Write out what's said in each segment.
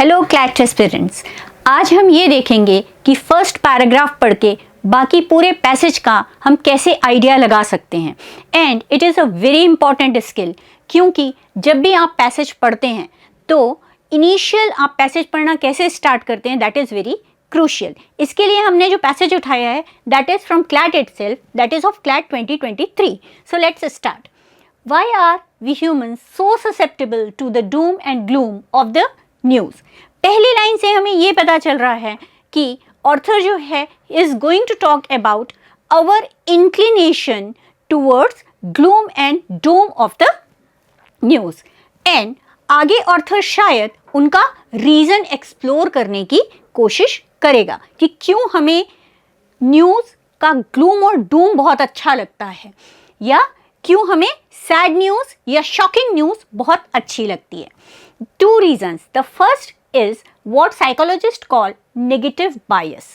Hello CLAT aspirants, आज हम ये देखेंगे कि फर्स्ट पैराग्राफ पढ़ के बाकी पूरे पैसेज का हम कैसे आइडिया लगा सकते हैं। And it is a very important skill, क्योंकि जब भी आप पैसेज पढ़ते हैं तो इनिशियल आप पैसेज पढ़ना कैसे स्टार्ट करते हैं, दैट इज़ वेरी क्रूशियल। इसके लिए हमने जो पैसेज उठाया है that is from CLAT itself, that is of CLAT 2023। So let's start. Why are we humans so susceptible to the doom and gloom of the news? पहली line से हमें ये पता चल रहा है कि ऑथर जो है is going to talk about our inclination towards gloom and doom of the news. And आगे ऑथर शायद उनका रीज़न एक्सप्लोर करने की कोशिश करेगा कि क्यों हमें न्यूज़ का ग्लूम और डूम बहुत अच्छा लगता है, या क्यों हमें सैड न्यूज़ या शॉकिंग न्यूज़ बहुत अच्छी लगती है। Two reasons. The first is what psychologist call negative bias.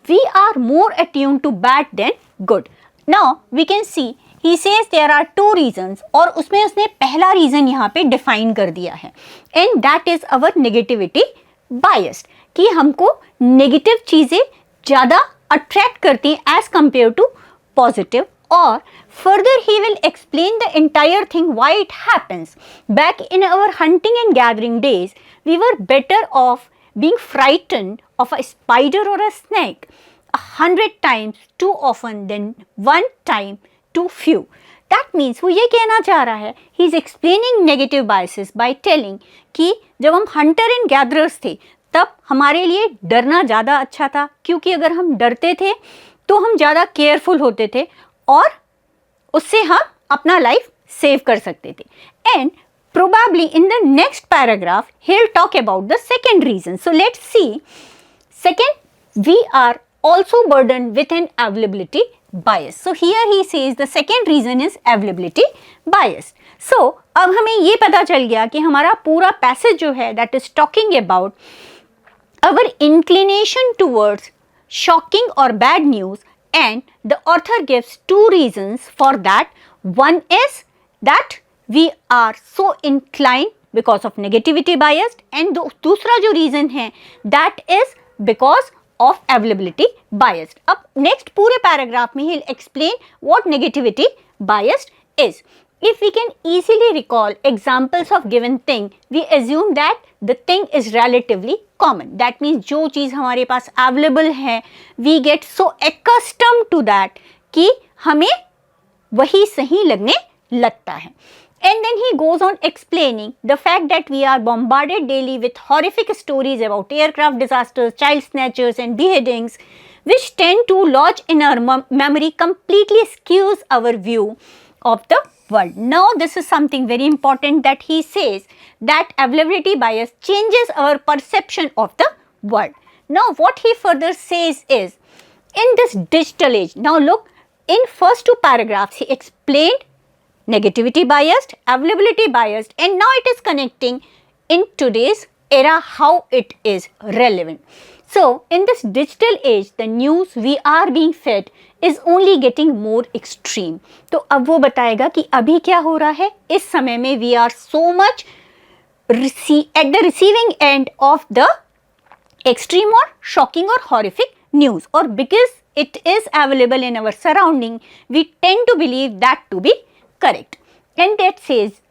We are more attune to bad than good. Now we can see he says there are two reasons, और उसमें उसने पहला reason यहाँ पे डिफाइन कर दिया है, and that is our negativity bias, कि हमको नेगेटिव चीज़ें ज़्यादा अट्रैक्ट करती हैं as compared to positive. Or further he will explain the entire thing why it happens. Back in our hunting and gathering days, we were better off being frightened of a spider or a snake 100 times too often than one time too few. That means वो ये कहना चाह रहा है, he is explaining negative biases by telling कि जब हम hunter and gatherers थे तब हमारे लिए डरना ज़्यादा अच्छा था, क्योंकि अगर हम डरते थे तो हम ज़्यादा केयरफुल होते थे और उससे हम अपना लाइफ सेव कर सकते थे। And probably in the next paragraph he will talk about the second reason. So let's see. Second, we are also burden with an availability bias. So here he says the second reason is availability bias. So अब हमें ये पता चल गया कि हमारा पूरा passage जो है that is talking about our inclination towards shocking और bad news. And the author gives two reasons for that. One is that we are so inclined because of negativity bias, and दूसरा जो reason है that is because of availability bias. अब next पूरे paragraph में he'll explain what negativity bias is. If we can easily recall examples of given thing, we assume that the thing is relatively common. That means जो चीज़ हमारे पास available है, we get so accustomed to that कि हमें वही सही लगने लगता है. And then he goes on explaining the fact that we are bombarded daily with horrific stories about aircraft disasters, child snatchers and beheadings, which tend to lodge in our memory, completely skews our view of the world. Now this is something very important that he says, that availability bias changes our perception of the world. Now what he further says is, in this digital age, now look, in first two paragraphs he explained negativity biased, availability biased, and now it is connecting in today's era how it is relevant. So in this digital age, the news we are being fed is only getting more extreme. तो अब वो बताएगा कि अभी क्या हो रहा है इस समय में। we are so much at the receiving end of the extreme or shocking or horrific news, or because it is available in our surrounding, we tend to believe that to be correct. And that says,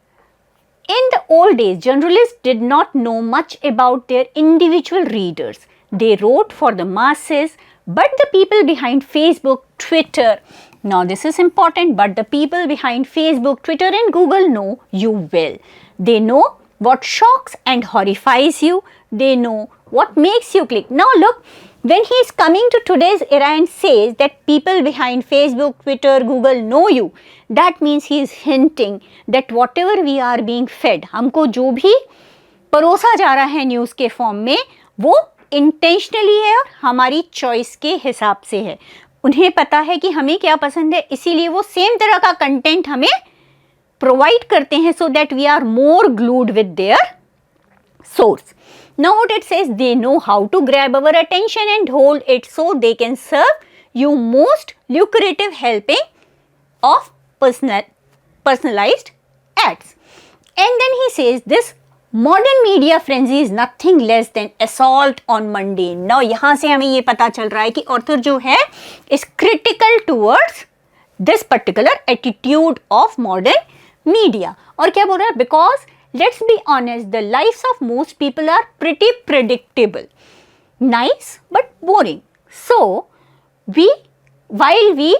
in the old days, journalists did not know much about their individual readers. They wrote for the masses, but the people behind Facebook, Twitter, now this is important, but the people behind Facebook, Twitter and Google know you well. They know what shocks and horrifies you. They know what makes you click. Now look, when he is coming to today's era and says that people behind Facebook, Twitter, Google know you, that means he is hinting that whatever we are being fed, हमको जो भी परोसा जा रहा है news के form में, वो इंटेंशनली है और हमारी चॉइस के हिसाब से है। उन्हें पता है कि हमें क्या पसंद है, इसीलिए वो सेम तरह का कंटेंट हमें प्रोवाइड करते हैं, so that we are more glued with their source. Now what it says, they know how to grab our attention and hold it so they can serve you most lucrative helping of personalized ads. And then he says this modern media frenzy is nothing less than assault on mundane. Now यहाँ से हमें ये पता चल रहा है कि author जो है is critical towards this particular attitude of modern media. और क्या बोल रहा है? Because let's be honest, the lifes of most people are pretty predictable, nice but boring. So while we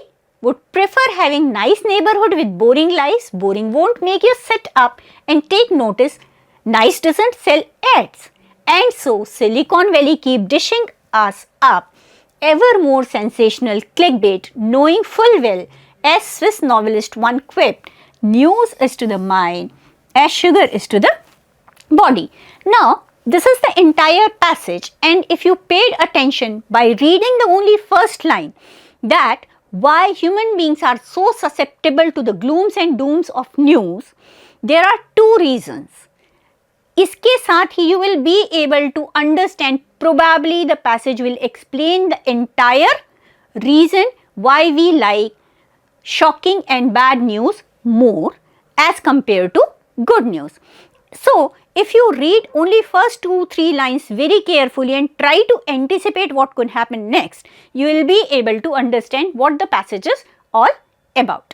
would prefer having nice neighborhood with boring lives, boring won't make you sit up and take notice. Nice doesn't sell ads. And so Silicon Valley keep dishing us up ever more sensational clickbait, knowing full well, as Swiss novelist one quipped, news is to the mind as sugar is to the body. Now, this is the entire passage, and if you paid attention by reading the only first line, that why human beings are so susceptible to the glooms and dooms of news, there are two reasons. इसके साथ ही you will be able to understand, probably the passage will explain the entire reason why we like shocking and bad news more as compared to good news. So, if you read only first 2-3 lines very carefully and try to anticipate what could happen next, you will be able to understand what the passage is all about.